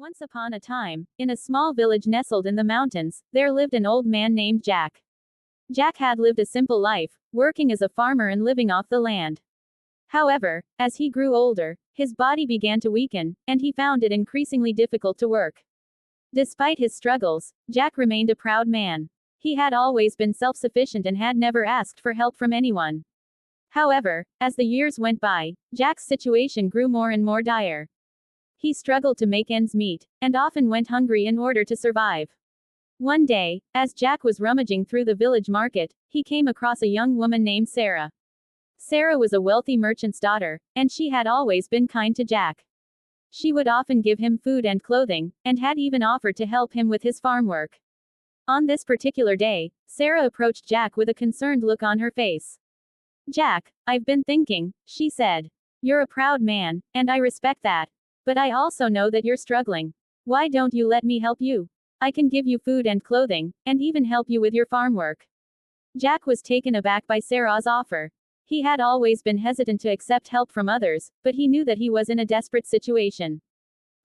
Once upon a time, in a small village nestled in the mountains, there lived an old man named Jack. Jack had lived a simple life, working as a farmer and living off the land. However, as he grew older, his body began to weaken, and he found it increasingly difficult to work. Despite his struggles, Jack remained a proud man. He had always been self-sufficient and had never asked for help from anyone. However, as the years went by, Jack's situation grew more and more dire. He struggled to make ends meet, and often went hungry in order to survive. One day, as Jack was rummaging through the village market, he came across a young woman named Sarah. Sarah was a wealthy merchant's daughter, and she had always been kind to Jack. She would often give him food and clothing, and had even offered to help him with his farm work. On this particular day, Sarah approached Jack with a concerned look on her face. "Jack, I've been thinking," she said. "You're a proud man, and I respect that. But I also know that you're struggling. Why don't you let me help you? I can give you food and clothing, and even help you with your farm work." Jack was taken aback by Sarah's offer. He had always been hesitant to accept help from others, but he knew that he was in a desperate situation.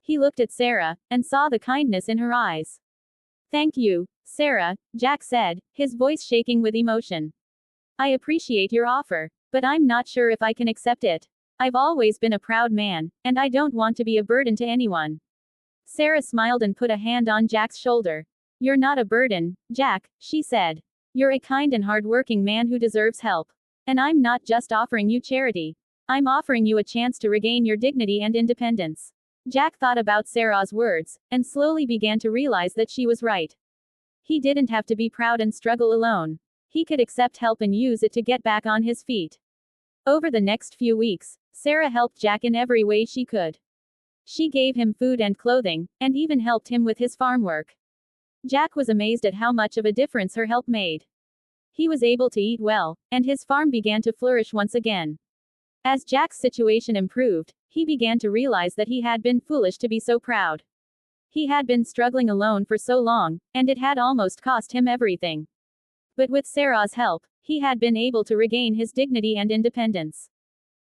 He looked at Sarah, and saw the kindness in her eyes. "Thank you, Sarah," Jack said, his voice shaking with emotion. "I appreciate your offer, but I'm not sure if I can accept it. I've always been a proud man, and I don't want to be a burden to anyone." Sarah smiled and put a hand on Jack's shoulder. "You're not a burden, Jack," she said. "You're a kind and hard-working man who deserves help. And I'm not just offering you charity. I'm offering you a chance to regain your dignity and independence." Jack thought about Sarah's words, and slowly began to realize that she was right. He didn't have to be proud and struggle alone. He could accept help and use it to get back on his feet. Over the next few weeks, Sarah helped Jack in every way she could. She gave him food and clothing, and even helped him with his farm work. Jack was amazed at how much of a difference her help made. He was able to eat well, and his farm began to flourish once again. As Jack's situation improved, he began to realize that he had been foolish to be so proud. He had been struggling alone for so long, and it had almost cost him everything. But with Sarah's help, he had been able to regain his dignity and independence.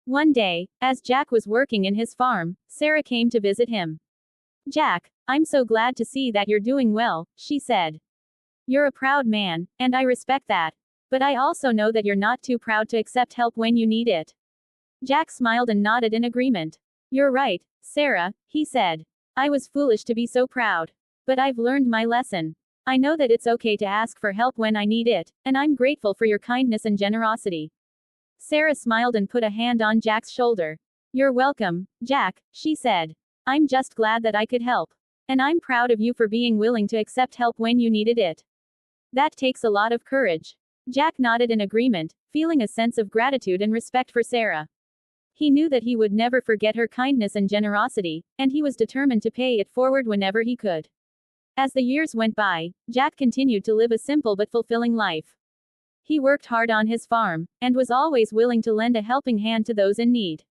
One day, as Jack was working in his farm, Sarah came to visit him. "Jack, I'm so glad to see that you're doing well," she said. "You're a proud man, and I respect that. But I also know that you're not too proud to accept help when you need it." Jack smiled and nodded in agreement. "You're right, Sarah," he said. "I was foolish to be so proud. But I've learned my lesson. I know that it's okay to ask for help when I need it, and I'm grateful for your kindness and generosity." Sarah smiled and put a hand on Jack's shoulder. "You're welcome, Jack," she said. "I'm just glad that I could help. And I'm proud of you for being willing to accept help when you needed it. That takes a lot of courage." Jack nodded in agreement, feeling a sense of gratitude and respect for Sarah. He knew that he would never forget her kindness and generosity, and he was determined to pay it forward whenever he could. As the years went by, Jack continued to live a simple but fulfilling life. He worked hard on his farm, and was always willing to lend a helping hand to those in need.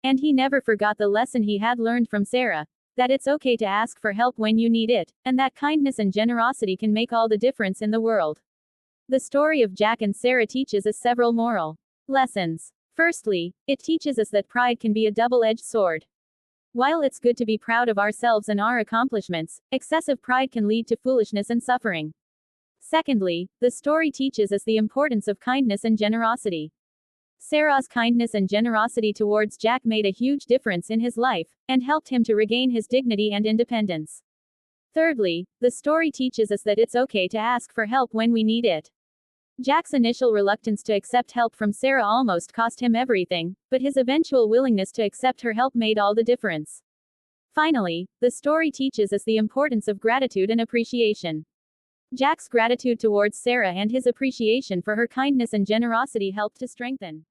And he never forgot the lesson he had learned from Sarah, that it's okay to ask for help when you need it, and that kindness and generosity can make all the difference in the world. The story of Jack and Sarah teaches us several moral lessons. Firstly, it teaches us that pride can be a double-edged sword. While it's good to be proud of ourselves and our accomplishments, excessive pride can lead to foolishness and suffering. Secondly, the story teaches us the importance of kindness and generosity. Sarah's kindness and generosity towards Jack made a huge difference in his life, and helped him to regain his dignity and independence. Thirdly, the story teaches us that it's okay to ask for help when we need it. Jack's initial reluctance to accept help from Sarah almost cost him everything, but his eventual willingness to accept her help made all the difference. Finally, the story teaches us the importance of gratitude and appreciation. Jack's gratitude towards Sarah and his appreciation for her kindness and generosity helped to strengthen